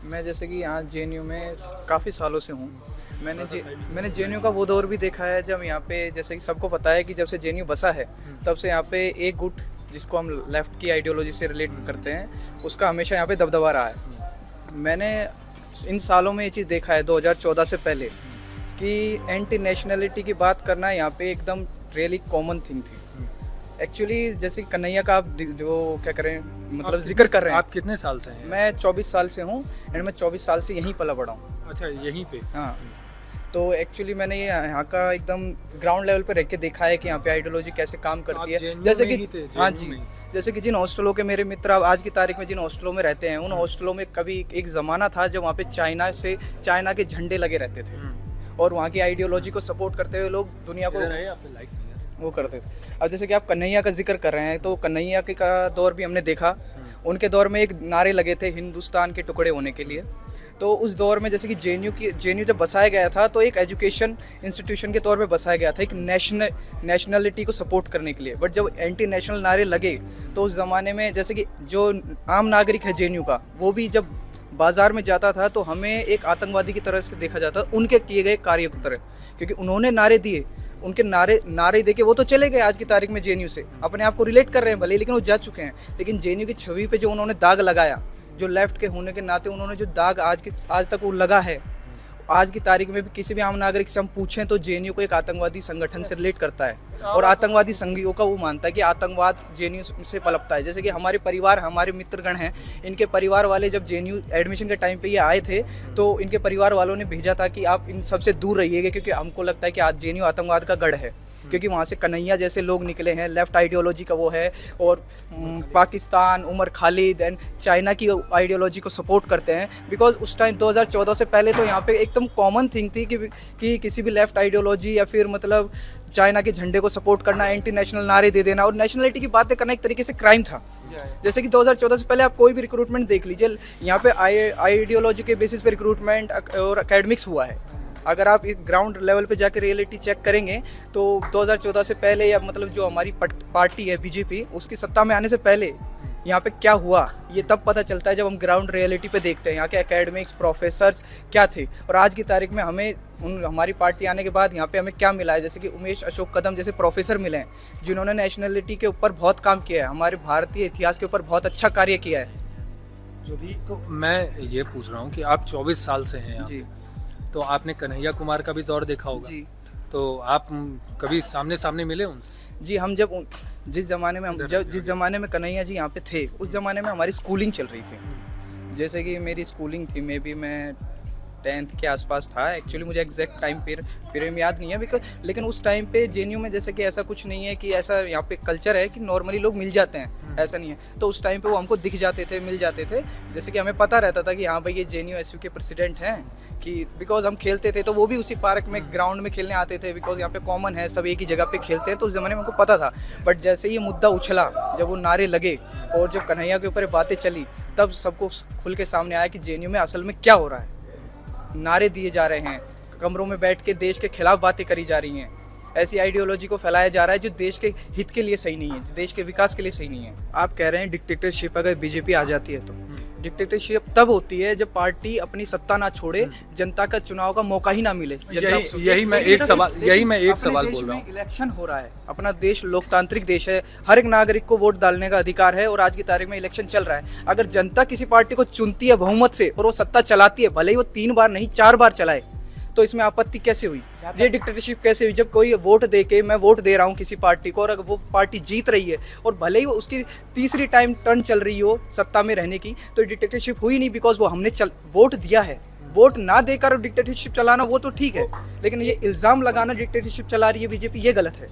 मैं जैसे कि यहाँ जेएनयू में काफ़ी सालों से हूँ। मैंने जेएनयू का वो दौर भी देखा है जब यहाँ पे, जैसे कि सबको पता है कि जब से जेएनयू बसा है तब से यहाँ पे एक गुट जिसको हम लेफ़्ट की आइडियोलॉजी से रिलेट करते हैं, उसका हमेशा यहाँ पे दबदबा रहा है। मैंने इन सालों में ये चीज़ देखा है 2014 से पहले कि एंटी नेशनलिटी की बात करना यहाँ पे एकदम रियली कॉमन थिंग थी। एक्चुअली जैसे कि कन्हैया का आप जो क्या करें मतलब जिक्र कर रहे हैं। आप कितने साल से हैं? मैं 24 साल से हूँ एंड मैं 24 साल से यहीं पला बड़ा हूँ। अच्छा, यहीं पे? हाँ, तो एक्चुअली मैंने ये यहाँ का एकदम ग्राउंड लेवल पे रह के देखा है कि यहाँ पे आइडियोलॉजी कैसे काम करती है। जैसे कि हाँ जी, जैसे कि जिन हॉस्टलों के मेरे मित्र आज की तारीख में जिन हॉस्टलों में रहते हैं, उन हॉस्टलों में कभी एक ज़माना था जब वहाँ पे चाइना के झंडे लगे रहते थे और वहाँ की आइडियोलॉजी को सपोर्ट करते हुए लोग दुनिया को वो करते थे। अब जैसे कि आप कन्हैया का जिक्र कर रहे हैं, तो कन्हैया के का दौर भी हमने देखा। उनके दौर में एक नारे लगे थे हिंदुस्तान के टुकड़े होने के लिए। तो उस दौर में जैसे कि जेएनयू जब बसाया गया था तो एक एजुकेशन इंस्टीट्यूशन के तौर पे बसाया गया था, एक नेशनलिटी को सपोर्ट करने के लिए। बट जब एंटी नेशनल नारे लगे तो उस ज़माने में जैसे कि जो आम नागरिक है जेएनयू का, वो भी जब बाज़ार में जाता था तो हमें एक आतंकवादी की तरह से देखा जाता उनके किए गए कार्यों की तरह, क्योंकि उन्होंने नारे दिए। उनके नारे देके वो तो चले गए आज की तारीख में जेएनयू से, अपने आप को रिलेट कर रहे हैं भले, लेकिन वो जा चुके हैं। लेकिन जेएनयू की छवि पे जो उन्होंने दाग लगाया, जो लेफ्ट के होने के नाते उन्होंने जो दाग आज तक वो लगा है, आज की तारीख में भी किसी भी आम नागरिक से हम पूछें तो जेएनयू को एक आतंकवादी संगठन से रिलेट करता है और आतंकवादी संघियों का वो मानता है कि आतंकवाद जेएनयू से पलपता है। जैसे कि हमारे परिवार, हमारे मित्रगण हैं, इनके परिवार वाले जब जेएनयू एडमिशन के टाइम पे ये आए थे तो इनके परिवार वालों ने भेजा था कि आप इन सबसे दूर रहिएगा, क्योंकि हमको लगता है कि आज जेएनयू आतंकवाद का गढ़ है, क्योंकि वहाँ से कन्हैया जैसे लोग निकले हैं, लेफ्ट आइडियोलॉजी का वो है, और पाकिस्तान, उमर खालिद एंड चाइना की आइडियोलॉजी को सपोर्ट करते हैं। बिकॉज उस टाइम 2014 से पहले तो यहाँ पे एकदम कॉमन थिंग थी कि किसी भी लेफ्ट आइडियोलॉजी या फिर मतलब चाइना के झंडे को सपोर्ट करना, एंटी नेशनल नारे दे देना और नेशनलिटी की बातें करना एक तरीके से क्राइम था। जैसे कि 2014 से पहले आप कोई भी रिक्रूटमेंट देख लीजिए, यहाँ पे आइडियोलॉजी के बेसिस पे रिक्रूटमेंट और एकेडमिक्स हुआ है। अगर आप ग्राउंड लेवल पे जाकर रियलिटी चेक करेंगे तो 2014 से पहले, या मतलब जो हमारी पार्टी है बीजेपी, उसकी सत्ता में आने से पहले यहाँ पे क्या हुआ ये तब पता चलता है जब हम ग्राउंड रियलिटी पे देखते हैं यहाँ के एकेडमिक्स प्रोफेसर्स क्या थे और आज की तारीख में हमें हमारी पार्टी आने के बाद यहाँ पे हमें क्या मिला है। जैसे कि उमेश अशोक कदम जैसे प्रोफेसर मिले हैं जिन्होंने नेशनलिटी के ऊपर बहुत काम किया है, हमारे भारतीय इतिहास के ऊपर बहुत अच्छा कार्य किया है। जो भी तो मैं ये पूछ रहा हूँ कि आप 24 साल से हैं यहाँ, जी, तो आपने कन्हैया कुमार का भी दौर देखा होगा जी, तो आप कभी सामने सामने मिले उनसे? जी, हम जिस ज़माने में कन्हैया जी यहाँ पे थे, उस ज़माने में हमारी स्कूलिंग चल रही थी। जैसे कि मेरी स्कूलिंग थी, मे बी मैं 10th के आसपास था। एक्चुअली मुझे एग्जैक्ट टाइम पीरियड याद नहीं है, लेकिन उस टाइम पे जेएनयू में जैसे कि ऐसा कुछ नहीं है कि ऐसा यहाँ पे कल्चर है कि नॉर्मली लोग मिल जाते हैं, ऐसा नहीं है। तो उस टाइम पे वो हमको दिख जाते थे, मिल जाते थे। जैसे कि हमें पता रहता था कि हाँ भाई ये जेएनयू एसयू के प्रेसिडेंट हैं, कि बिकॉज हम खेलते थे तो वो भी उसी पार्क में ग्राउंड में खेलने आते थे, बिकॉज यहाँ पे कॉमन है, सब एक ही जगह पे खेलते हैं, तो उस ज़माने में हमको पता था। बट जैसे ये मुद्दा उछला, जब वो नारे लगे और जब कन्हैया के ऊपर बातें चली, तब सबको खुल के सामने आया कि जेएनयू में असल में क्या हो रहा है। नारे दिए जा रहे हैं, कमरों में बैठ के देश के खिलाफ बातें करी जा रही हैं, ऐसी आइडियोलॉजी को फैलाया जा रहा है जो देश के हित के लिए सही नहीं है, देश के विकास के लिए सही नहीं है। आप कह रहे हैं डिक्टेटरशिप अगर बीजेपी आ जाती है तो डिक्टेटरशिप तब होती है जब पार्टी अपनी सत्ता ना छोड़े, जनता का चुनाव का मौका ही ना मिले। यही मैं एक सवाल बोल रहा हूँ। इलेक्शन हो रहा है, अपना देश लोकतांत्रिक देश है, हर एक नागरिक को वोट डालने का अधिकार है और आज की तारीख में इलेक्शन चल रहा है। अगर जनता किसी पार्टी को चुनती है बहुमत से और वो सत्ता चलाती है, भले ही वो 3 बार नहीं 4 बार चलाए, तो इसमें आपत्ति कैसे हुई? ये डिक्टेटरशिप कैसे हुई? जब कोई वोट दे के, मैं वोट दे रहा हूँ किसी पार्टी को और अगर वो पार्टी जीत रही है और भले ही उसकी तीसरी टाइम टर्न चल रही हो सत्ता में रहने की, तो डिक्टेटरशिप हुई नहीं, बिकॉज वो हमने वोट दिया है। वोट ना देकर डिक्टेटरशिप चलाना वो तो ठीक है, लेकिन ये इल्ज़ाम लगाना डिक्टेटरशिप चला रही है बीजेपी, ये गलत है।